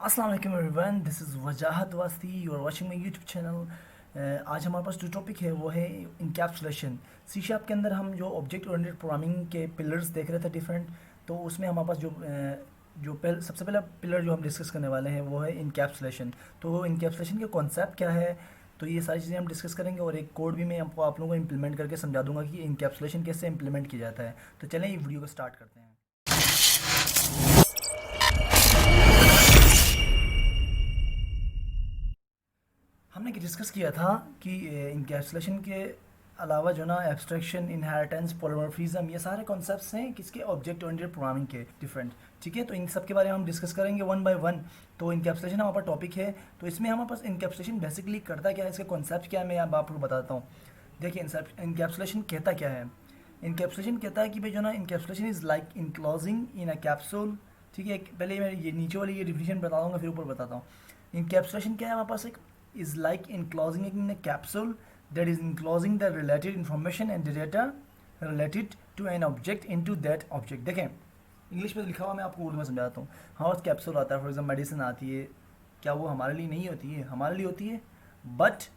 अस्सलाम वालेकुम everyone, this is Wajahat Wasti, you are watching my YouTube channel. आज हमारे पास जो टॉपिक है वो है इनकैप्सुलेशन। सी शार्प के अंदर हम जो ऑब्जेक्ट ओरिएंटेड प्रोग्रामिंग के पिलर्स देख रहे थे डिफरेंट, तो उसमें हमारे पास सबसे पहला पिलर जो हम डिस्कस करने वाले हैं वो है इनकैप्सुलेशन। तो इनकैप्सुलेशन का कॉन्सेप्ट क्या है, तो ये सारी चीज़ें हम डिस्कस करेंगे और एक कोड भी मैं आपको आप लोगों को इम्प्लीमेंट करके समझा दूंगा कि इनकैप्सुलेशन कैसे इम्प्लीमेंट किया जाता है। तो चलें ये वीडियो को स्टार्ट करते हैं। हमने डिस्कस किया था कि इनकैप्सुलेशन के अलावा जो ना एब्स्ट्रैक्शन, इनहेरिटेंस, पॉलीमॉर्फिज्म, ये सारे कॉन्सेप्ट्स हैं किसके, ऑब्जेक्ट ओरिएंटेड प्रोग्रामिंग के डिफरेंट। ठीक है, तो इन सब के बारे में हम डिस्कस करेंगे वन बाय वन। तो इनकैप्सुलेशन हमारे पास टॉपिक है, तो इसमें हमारे पास इनकैप्सुलेशन बेसिकली करता क्या है, इसका कॉन्सेप्ट क्या है, मैं अब आपको बताता हूँ। देखिए, इनकैप्सुलेशन कहता क्या है। इनकैप्सुलेशन कहता है कि भाई जो ना encapsulation is like enclosing in a capsule. ठीक है, पहले मैं ये नीचे वाली ये डिफिनेशन बता दूँगा, फिर ऊपर बताता हूँ। इनकैप्सुलेशन क्या है हमारे पास, एक is like enclosing in a capsule that is enclosing the related information and data related to an object into that object। देखें, इंग्लिश में लिखा हुआ मैं आपको उर्दू में समझाता हूँ। हमारे पास कैप्सूल आता है, फॉर एग्जाम्पल मेडिसिन आती है, क्या वो हमारे लिए नहीं होती है? हमारे लिए होती है, बट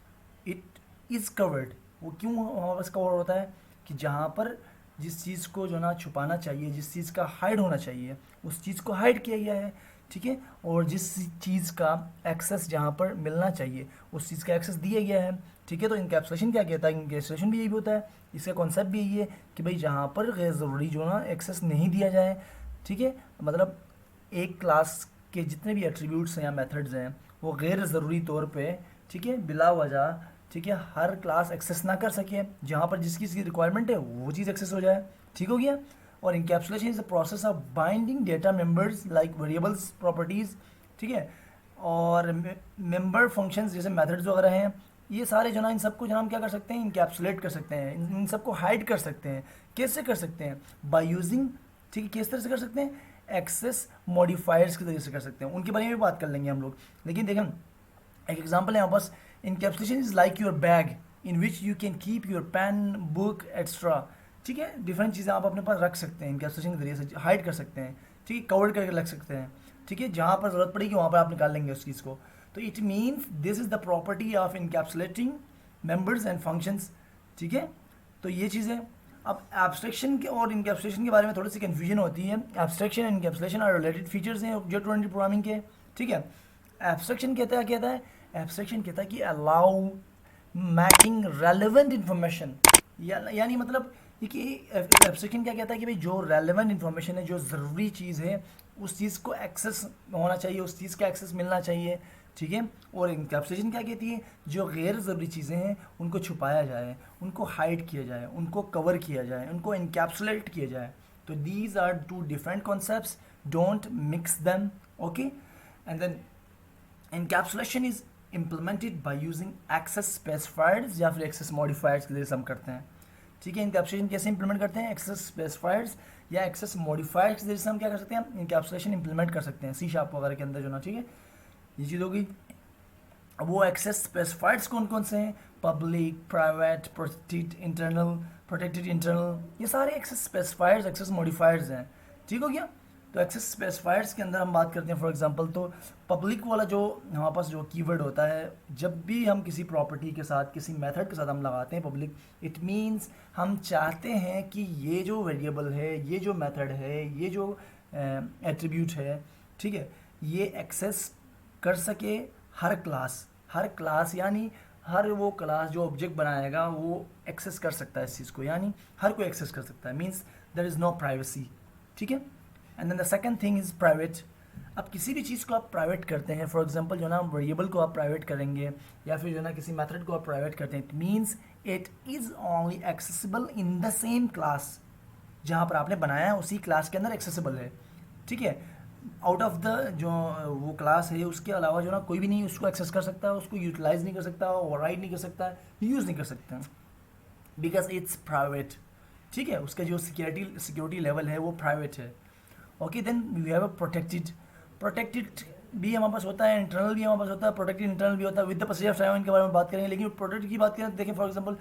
इट इज़ कवर्ड। वो क्यों हमारे पास कवर होता है कि जहाँ पर जिस चीज़ को जो ना छुपाना चाहिए, जिस चीज़ का हाइड होना चाहिए, उस चीज़ को हाइड किया गया है। ठीक है, और जिस चीज़ का एक्सेस जहाँ पर मिलना चाहिए उस चीज़ का एक्सेस दिया गया है। ठीक है, तो इनकैप्सुलेशन क्या कहता है, इनकैप्सुलेशन भी यही होता है, इसका कॉन्सेप्ट भी यही है कि भाई जहाँ पर गैर ज़रूरी जो ना एक्सेस नहीं दिया जाए। ठीक है, मतलब एक क्लास के जितने भी एट्रीब्यूट्स हैं या मेथड्स हैं वो गैर ज़रूरी तौर पे, ठीक है, बिला वजह, ठीक है, हर क्लास एक्सेस ना कर सके, जहाँ पर जिस चीज़ की रिक्वायरमेंट है वो चीज़ एक्सेस हो जाए। ठीक हो गया। और encapsulation is the process of binding data members like variables, properties, ठीक है, और मेंबर फंक्शंस जैसे मेथड्स वगैरह हैं, ये सारे जो ना इन सबको जो हम क्या कर सकते हैं, इनकैप्सुलेट कर सकते हैं, इन सबको हाइड कर सकते हैं। कैसे कर सकते हैं? बाय यूजिंग, ठीक है, किस तरह से कर सकते हैं, एक्सेस मॉडिफायर्स के तरीके से कर सकते हैं। उनके बारे में भी बात कर लेंगे हम लोग, लेकिन देखें एक एग्जांपल है यहाँ पास। Encapsulation is like your bag in which you can keep your pen, book extra. ठीक है, डिफरेंट चीज़ें आप अपने पास रख सकते हैं, इनकैप्सुलेशन के जरिए से हाइड कर सकते हैं। ठीक है, कवर करके रख सकते हैं। ठीक है, जहाँ पर ज़रूरत पड़ेगी वहाँ पर आप निकाल लेंगे उस चीज़ को। तो it means this is the property of इनकैप्सुलेटिंग members and functions. ठीक है, तो ये चीज़ें। अब एब्स्ट्रैक्शन के और इनकैप्सुलेशन के बारे में थोड़ी सी कन्फ्यूजन होती है। Abstraction and encapsulation are related features हैं ऑब्जेक्ट ओरिएंटेड प्रोग्रामिंग के। ठीक है, एब्स्ट्रैक्शन कहता है, एब्स्ट्रैक्शन कहता है कि अलाउ मैकिंग रेलेवेंट इन्फॉर्मेशन, यानी मतलब ये कि एब्स्ट्रैक्शन क्या कहता है कि भाई जो रेलेवेंट इन्फॉर्मेशन है, जो ज़रूरी चीज़ है, उस चीज़ को एक्सेस होना चाहिए, उस चीज़ का एक्सेस मिलना चाहिए। ठीक है, और इनकैप्सुलेशन क्या कहती है, जो गैर ज़रूरी चीज़ें हैं उनको छुपाया जाए, उनको हाइड किया जाए, उनको कवर किया जाए, उनको इनकैप्सुलेट किया जाए। तो these are two different concepts, don't mix them. Okay, and then encapsulation is implemented by using access specifiers या फिर access modifiers के जरिए हम करते हैं। ठीक है, इनकैप्सुलेशन कैसे इंप्लीमेंट करते हैं, एक्सेस स्पेसिफायर्स या एक्सेस मॉडिफायर्स के जरिए से हम क्या कर सकते हैं, इनकैप्सुलेशन इंप्लीमेंट कर सकते हैं सी शार्प वगैरह के अंदर जो ना। ठीक है, ये चीज़ होगी। अब वो एक्सेस स्पेसिफायर्स कौन कौन से हैं, पब्लिक, प्राइवेट, प्रोटेक्टेड इंटरनल, ये सारे एक्सेस स्पेसिफायर्स, एक्सेस मॉडिफायर्स हैं। ठीक हो गया। तो एक्सेस स्पेसिफायर्स के अंदर हम बात करते हैं, फॉर एग्जांपल तो पब्लिक वाला जो हमारे पास जो कीवर्ड होता है, जब भी हम किसी प्रॉपर्टी के साथ, किसी मेथड के साथ हम लगाते हैं पब्लिक, इट मींस हम चाहते हैं कि ये जो वेरिएबल है, ये जो मेथड है, ये जो एट्रीब्यूट है, ठीक है, ये एक्सेस कर सके हर क्लास यानी हर वो क्लास जो ऑब्जेक्ट बनाएगा वो एक्सेस कर सकता है इस चीज़ को, यानी हर कोई एक्सेस कर सकता है, means there is no privacy. ठीक है, and then the second thing is private. अब किसी भी चीज़ को आप प्राइवेट करते हैं, फॉर एग्जांपल जो ना वेरिएबल को आप प्राइवेट करेंगे या फिर जो ना किसी मेथड को आप प्राइवेट करते हैं, it means it is only accessible in the same class, जहाँ पर आपने बनाया है उसी क्लास के अंदर एक्सेसिबल है। ठीक है, आउट ऑफ द जो वो क्लास है उसके अलावा जो ना कोई भी नहीं उसको एक्सेस कर सकता, उसको यूटिलाइज नहीं कर सकता, ओवरराइड नहीं कर सकता, यूज़ नहीं कर सकता, बिकॉज इट्स प्राइवेट। ठीक है, उसका जो सिक्योरिटी लेवल है वो प्राइवेट है। Okay, then we have a protected भी हमारे पास होता है, इंटरनल भी हमारे पास होता है, प्रोटेक्टेड इंटरनल भी होता है with the passage of time, इनके बारे में बात करेंगे। लेकिन प्रोटेक्ट की बात करें तो देखें, फॉर एग्जांपल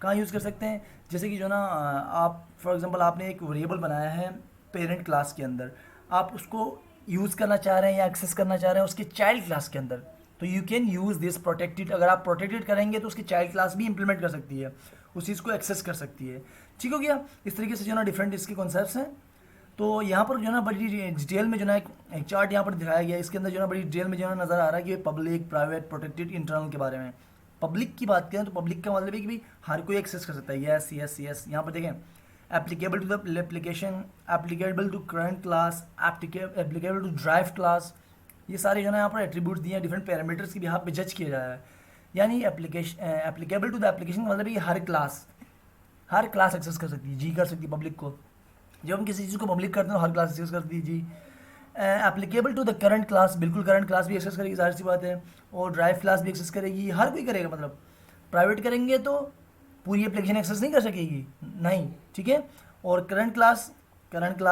कहाँ यूज़ कर सकते हैं, जैसे कि जो ना आप फॉर एग्जांपल आपने एक वेरिएबल बनाया है पेरेंट क्लास के अंदर, आप उसको यूज़ करना चाह रहे हैं या एक्सेस करना चाह रहे हैं उसके चाइल्ड क्लास के अंदर, तो you can use this protected. अगर आप प्रोटेक्टेड करेंगे तो उसकी चाइल्ड क्लास भी इंप्लीमेंट कर सकती है, उस चीज़ को एक्सेस कर सकती है। ठीक हो गया। इस तरीके से जो ना डिफरेंट इसके कॉन्सेप्ट्स हैं। तो यहाँ पर जो ना बड़ी डिटेल में जो ना एक चार्ट यहाँ पर दिखाया गया है, इसके अंदर जो ना बड़ी डिटेल में जो ना नज़र आ रहा है कि पब्लिक, प्राइवेट, प्रोटेक्टेड, इंटरनल के बारे में। पब्लिक की बात करें तो पब्लिक का मतलब है कि भाई हर कोई एक्सेस कर सकता है। यस यस यस, यहाँ पर देखें applicable to the application, applicable to current class, applicable to drive class, ये सारे जो है यहाँ पर एट्रीब्यूट्स दिए हैं, डिफरेंट पैरामीटर्स की यहाँ पे जज किया जा रहा है। यानी एप्लीकेबल टू द एप्लीकेशन मतलब ये हर क्लास एक्सेस कर सकती है जी, कर सकती है पब्लिक को। जब हम किसी चीज़ को पब्लिक करते हैं तो हर क्लास एक्सेस करती है जी। Applicable to the current class, बिल्कुल करंट क्लास भी एक्सेस करेगी, जाहिर सी बात है। और ड्राइव क्लास भी एक्सेस करेगी, हर कोई करेगा। मतलब प्राइवेट करेंगे तो पूरी एप्लीकेशन एक्सेस नहीं कर सकेगी, नहीं, ठीक है। और करंट क्लास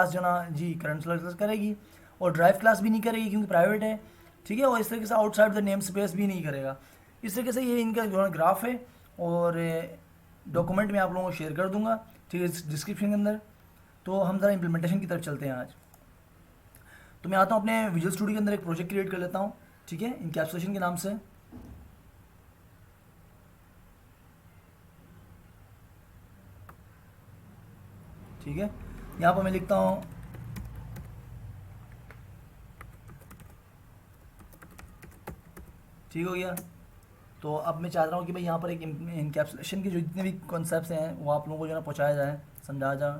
जो ना जी करंट क्लास एक्सेस करेगी, और ड्राइव क्लास भी नहीं करेगी क्योंकि प्राइवेट है, ठीक है। और इस तरीके से आउटसाइड द नेम स्पेस भी नहीं करेगा। इस तरीके से ये इनका जो है ग्राफ है, और डॉक्यूमेंट में आप लोगों को शेयर कर दूंगा, ठीक है, डिस्क्रिप्शन के अंदर। तो हम ज़रा इम्प्लीमेंटेशन की तरफ चलते हैं आज। तो मैं आता हूँ अपने विजुअल स्टूडियो के अंदर एक प्रोजेक्ट क्रिएट कर लेता हूँ, ठीक है, इनकैप्सुलेशन के नाम से। ठीक है, यहाँ पर मैं लिखता हूँ ठीक हो गया। तो अब मैं चाह रहा हूँ कि भाई यहाँ पर एक इनकैप्सुलेशन के जो जितने भी कॉन्सेप्ट्स हैं वो आप लोगों को जो है पहुँचाया जाए, समझाया जाए।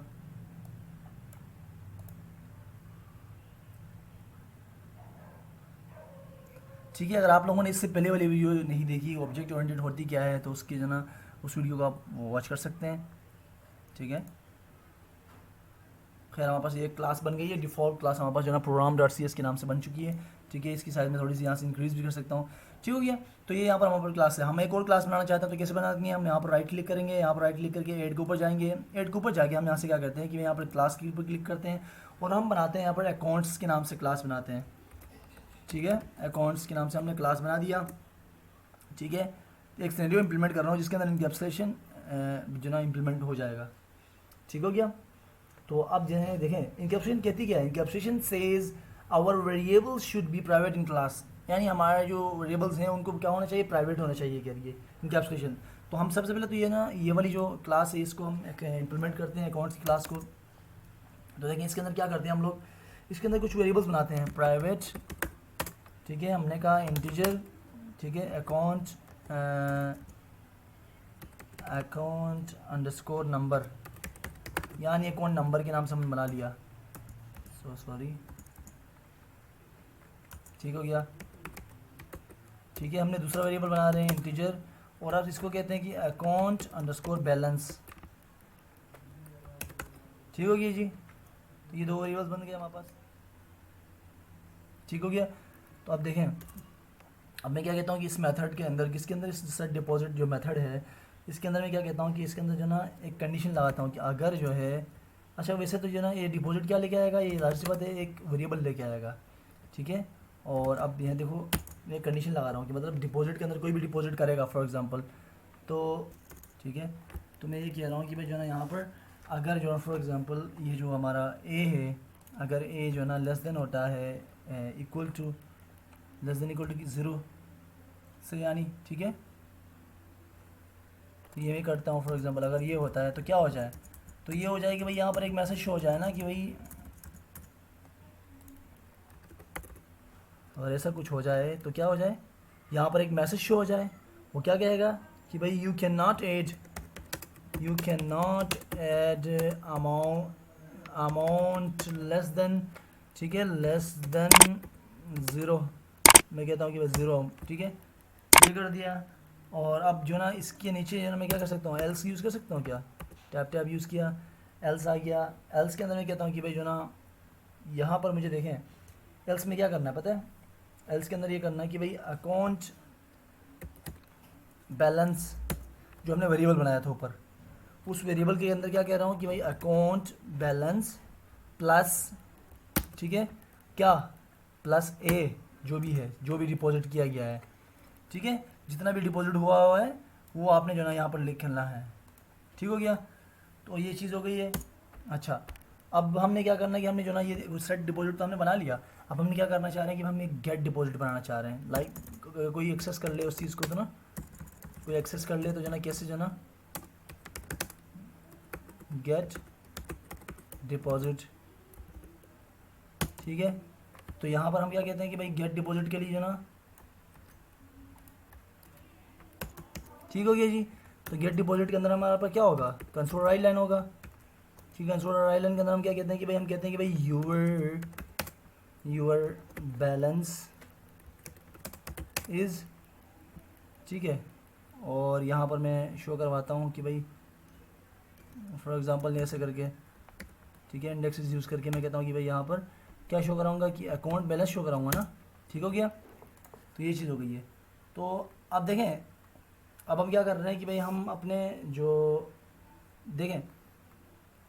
ठीक है, अगर आप लोगों ने इससे पहले वाली वीडियो नहीं देखी, ऑब्जेक्ट ओरिएंटेड होती क्या है, तो उसकी जो ना उस वीडियो को आप वॉच कर सकते हैं, ठीक है। खैर हमारे पास ये क्लास बन गई है, डिफ़ॉल्ट क्लास हमारे पास जो ना program.cs के नाम से बन चुकी है, ठीक है। इसकी साइज में थोड़ी सी यहाँ से इंक्रीज़ भी कर सकता हूँ, ठीक हो गया। तो ये यहाँ पर हमारे पास क्लास है। हम एक और क्लास बनाना चाहते हैं तो कैसे बनानी है, हम यहाँ पर राइट क्लिक करेंगे, यहाँ पर राइट क्लिक करके ऐड के ऊपर जाएंगे। ऐड के ऊपर जाके हम यहाँ से क्या करते हैं कि यहाँ पर क्लास के ऊपर क्लिक करते हैं, और हम बनाते हैं यहाँ पर अकाउंट्स के नाम से क्लास बनाते हैं, ठीक है। अकाउंट्स के नाम से हमने क्लास बना दिया, ठीक है। एक सिनेरियो इंप्लीमेंट कर रहा हूँ जिसके अंदर इनकैप्सुलेशन जो ना इम्प्लीमेंट हो जाएगा, ठीक हो गया। तो अब जो है देखें इनकैप्सुलेशन कहती क्या है। Encapsulation says our variables should be private in class, यानी हमारे जो वेरिएबल्स हैं उनको क्या होना चाहिए, प्राइवेट होना चाहिए, कह रही है इनकैप्सुलेशन। तो हम सबसे पहले तो ये ना ये वाली जो क्लास है इसको हम इम्प्लीमेंट करते हैं, अकाउंट्स की क्लास को। तो देखें इसके अंदर क्या करते हैं हम लोग, इसके अंदर कुछ वेरिएबल्स बनाते हैं प्राइवेट, ठीक है, हमने कहा इंटीजर, ठीक है, अकाउंट अंडरस्कोर नंबर, यानी अकाउंट नंबर के नाम से हमने बना लिया, सॉरी, ठीक हो गया। ठीक है, हमने दूसरा वेरिएबल बना रहे हैं इंटीजर, और आप इसको कहते हैं कि अकाउंट अंडरस्कोर बैलेंस, ठीक हो गया जी। तो ये दो वेरिएबल्स बन गए हमारे पास, ठीक हो गया। तो अब देखें, अब मैं क्या कहता हूँ कि इस मेथड के अंदर, किसके अंदर, इस सेट डिपॉजिट जो मेथड है इसके अंदर मैं क्या कहता हूँ कि इसके अंदर जो ना एक कंडीशन लगाता हूँ कि अगर जो है, अच्छा वैसे तो जो ना ये डिपॉजिट क्या लेके आएगा, ये जाहिर सी बात है एक वेरिएबल लेके आएगा, ठीक है। और अब यहाँ देखो मैं कंडीशन लगा रहा हूँ कि मतलब डिपॉजिट के अंदर कोई भी डिपॉजिट करेगा फॉर एग्जांपल, तो ठीक है। तो मैं ये कह रहा हूँ कि भाई जो ना यहाँ पर अगर जो है फॉर एग्जांपल ये जो हमारा ए है, अगर ए जो है ना लेस देन होता है इक्वल टू ज़ीरो से, यानी ठीक है। तो ये मैं करता हूँ फॉर एग्जांपल, अगर ये होता है तो क्या हो जाए, तो ये हो जाए कि भाई यहाँ पर एक मैसेज शो हो जाए ना कि भाई, अगर ऐसा कुछ हो जाए तो क्या हो जाए, यहाँ पर एक मैसेज शो हो जाए, वो क्या कहेगा कि भाई you can not add amount less than, ठीक है, लेस देन ज़ीरो। मैं कहता हूँ कि बस ज़ीरो, ठीक है, ये कर दिया। और अब जो ना इसके नीचे जो ना मैं क्या कर सकता हूँ, एल्स यूज़ कर सकता हूँ, क्या टैप यूज़ किया, एल्स आ गया। एल्स के अंदर मैं कहता हूँ कि भाई जो ना यहाँ पर मुझे देखें, एल्स में क्या करना है पता है, एल्स के अंदर ये करना है कि भाई अकाउंट बैलेंस जो हमने वेरिएबल बनाया था ऊपर, उस वेरिएबल के अंदर क्या कह रहा हूँ कि भाई अकाउंट बैलेंस प्लस, ठीक है, क्या, प्लस ए जो भी है, जो भी डिपॉजिट किया गया है, ठीक है, जितना भी डिपॉजिट हुआ है वो आपने जो ना यहाँ पर लिखना है, ठीक हो गया। तो ये चीज़ हो गई है। अच्छा, अब हमने क्या करना है कि हमने जो ना ये सेट डिपॉजिट तो हमने बना लिया, अब हम क्या करना चाह रहे हैं कि हम एक गेट डिपॉजिट बनाना चाह रहे हैं, लाइक कोई एक्सेस कर ले उस चीज़ को, तो ना कोई एक्सेस कर ले तो जो ना कैसे जो ना गेट डिपॉजिट, ठीक है। तो यहाँ पर हम क्या कहते हैं कि भाई गेट डिपॉजिट के लिए जो ना, ठीक हो गया जी। तो गेट डिपॉजिट के अंदर हमारे पास क्या होगा, कंसोल राइट लाइन होगा, ठीक है। कंसोल राइट लाइन के अंदर हम क्या कहते हैं कि भाई हम कहते हैं कि भाई यूर बैलेंस इज़, ठीक है। और यहाँ पर मैं शो करवाता हूँ कि भाई फॉर एग्जांपल ऐसे करके, ठीक है, इंडेक्सेस यूज़ करके मैं कहता हूँ कि भाई यहाँ पर क्या शो कराऊंगा कि अकाउंट बैलेंस शो कराऊंगा ना, ठीक हो गया। तो ये चीज़ हो गई है। तो अब देखें, अब हम क्या कर रहे हैं कि भाई हम अपने जो देखें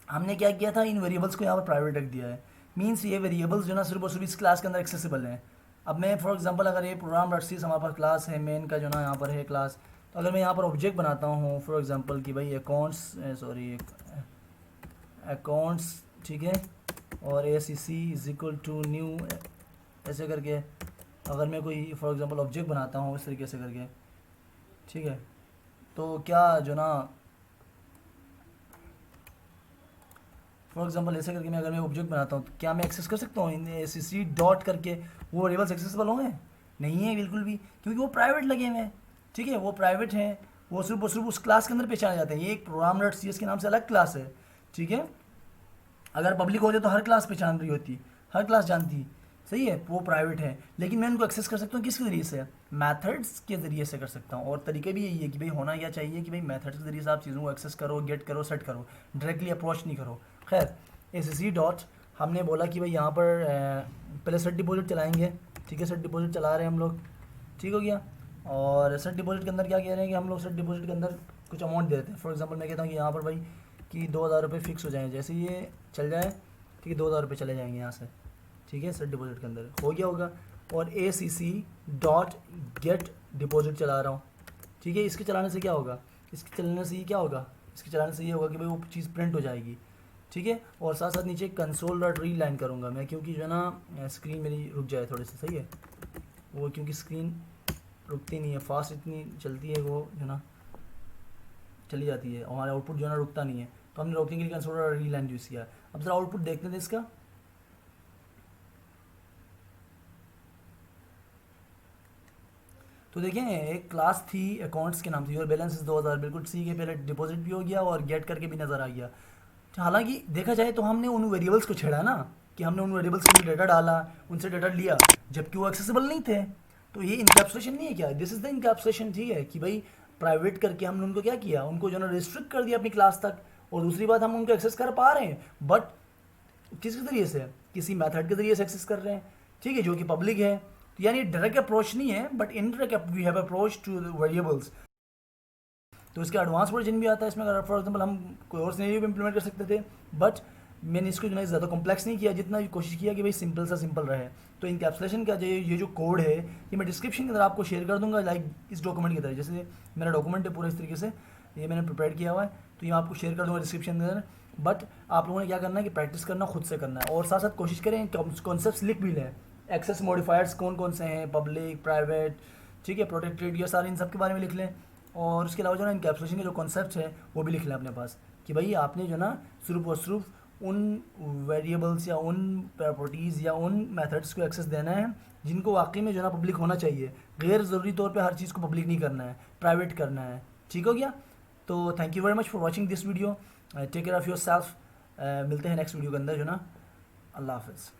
हमने क्या किया था, इन वेरिएबल्स को यहाँ पर प्राइवेट रख दिया है। मीन्स ये वेरिएबल्स जो ना सिर्फ और सिर्फ इस क्लास के अंदर एक्सेसिबल हैं। अब मैं फॉर एग्जांपल अगर ये प्रोग्राम डॉट सी हमारे पास क्लास है, मेन का जो ना यहाँ पर है क्लास, तो अगर मैं यहाँ पर ऑब्जेक्ट बनाता हूँ फॉर एग्जांपल कि भाई अकाउंट्स, ठीक है, और ए सी सी इज इक्वल टू न्यू, ऐसे करके अगर मैं कोई फॉर एग्जांपल ऑब्जेक्ट बनाता हूँ इस तरीके से करके, ठीक है, तो क्या जो ना फॉर एग्जांपल ऐसे करके मैं अगर मैं ऑब्जेक्ट बनाता हूँ तो क्या मैं एक्सेस कर सकता हूँ इन सी सी डॉट करके, वो वेरिएबल्स एक्सेसिबल होंगे? नहीं है बिल्कुल भी, क्योंकि वो प्राइवेट लगे हुए हैं, ठीक है, वो प्राइवेट हैं, वो सिर्फ उस क्लास के अंदर पहचाने जाते हैं। ये एक प्रोग्राम डॉट सी एस के नाम से अलग क्लास है, ठीक है। अगर पब्लिक होते तो हर क्लास पहचान रही होती, हर क्लास जानती, सही है, वो प्राइवेट है। लेकिन मैं उनको एक्सेस कर सकता हूँ किसके ज़रिए से, मेथड्स के ज़रिए से कर सकता हूँ। और तरीके भी यही है कि भाई होना क्या चाहिए कि भाई मेथड्स के ज़रिए से आप चीज़ों को एक्सेस करो, गेट करो, सेट करो, डायरेक्टली अप्रोच नहीं करो। खैर एस सी डॉट हमने बोला कि भाई यहाँ पर पहले सेट डिपॉजिट चलाएंगे, ठीक है, सेट डिपॉजिट चला रहे हैं हम लोग, ठीक हो गया। और सेट डिपॉजिट के अंदर क्या कह रहे हैं कि हम लोग सेट डिपॉजिट के अंदर कुछ अमाउंट दे देते हैं। फॉर एग्जांपल मैं कहता हूँ कि यहाँ पर भाई कि 2000 रुपये फिक्स हो जाएँ, जैसे ये चल जाए, ठीक है, 2000 रुपये चले जाएंगे यहाँ से, ठीक है, सेट डिपॉजिट के अंदर हो गया होगा। और ए सी सी डॉट गेट डिपॉजिट चला रहा हूँ, ठीक है। इसके चलाने से क्या होगा, इसके चलाने से ये क्या होगा, इसके चलाने से ये होगा कि भाई वो चीज़ प्रिंट हो जाएगी, ठीक है। और साथ साथ नीचे कंसोल डॉट रीड लाइन करूँगा मैं, क्योंकि जो है ना स्क्रीन मेरी रुक जाए थोड़ी सी, सही है, वो क्योंकि स्क्रीन रुकती नहीं है, फास्ट इतनी चलती है, वो जो ना चली जाती है, हमारा आउटपुट जो है ना रुकता नहीं है, तो हमने रोकने के लिए console dot read line use किया। अब ज़रा आउटपुट देखते थे इसका, तो देखें एक क्लास थी अकाउंट्स के नाम से, योर बैलेंस इज 2000, बिल्कुल सी के पहले डिपॉजिट भी हो गया और गेट करके भी नज़र आ गया। हालांकि देखा जाए तो हमने उन वेरिएबल्स को छेड़ा ना, कि हमने उन वेरिएबल्स के लिए डाटा डाला, उनसे डाटा लिया, जबकि वो एक्सेसिबल नहीं थे। तो ये इनकैप्सुलेशन नहीं है क्या, दिस इज द इनकैप्सुलेशन, ठीक है, कि भाई प्राइवेट करके हमने उनको क्या किया, उनको जो ना रिस्ट्रिक्ट कर दिया अपनी क्लास तक। और दूसरी बात, हम उनको एक्सेस कर पा रहे हैं, बट किसके ज़रिए से, किसी मेथड के ज़रिए से एक्सेस कर रहे हैं, ठीक है, जो कि पब्लिक है। तो यानी डायरेक्ट अप्रोच नहीं है, but indirect we have approach to variables. तो इसका एडवांस वर्जन भी आता है इसमें, अगर फॉर एग्जांपल हम कोई और सिनेरियो भी इम्प्लीमेंट कर सकते थे, बट मैंने इसको जो है ज़्यादा कॉम्प्लेक्स नहीं किया, जितना कोशिश किया कि भाई सिंपल सा सिंपल रहे। तो इनकैप्सुलेशन का ये जो कोड है, ये मैं डिस्क्रिप्शन के अंदर आपको शेयर कर दूंगा, लाइक इस डॉक्यूमेंट की तरह, जैसे मेरा डॉक्यूमेंट है पूरा इस तरीके से, ये मैंने प्रिपेयर किया हुआ है, तो ये मैं आपको शेयर कर दूंगा डिस्क्रिप्शन के अंदर। बट आप लोगों ने क्या करना है कि प्रैक्टिस करना खुद से करना है, और साथ साथ कोशिश करें कॉन्सेप्ट्स लिख भी लें, एक्सेस मॉडिफायर्स कौन कौन से हैं, पब्लिक, प्राइवेट, ठीक है, प्रोटेक्टेड, ये सारे इन सब के बारे में लिख लें। और उसके अलावा जो ना इनकैप्सुलेशन के जो कॉन्सेप्ट है वो भी लिख लें अपने पास, कि भाई आपने जो ना सिर्फ और सिर्फ उन वेरिएबल्स या उन प्रॉपर्टीज़ या उन मेथड्स को एक्सेस देना है जिनको वाकई में जो ना पब्लिक होना चाहिए, गैर ज़रूरी तौर पे हर चीज़ को पब्लिक नहीं करना है, प्राइवेट करना है, ठीक हो गया। तो thank you very much for watching this video, take care of yourself, मिलते हैं नेक्स्ट वीडियो के अंदर जो ना, अल्लाह हाफ़िज़।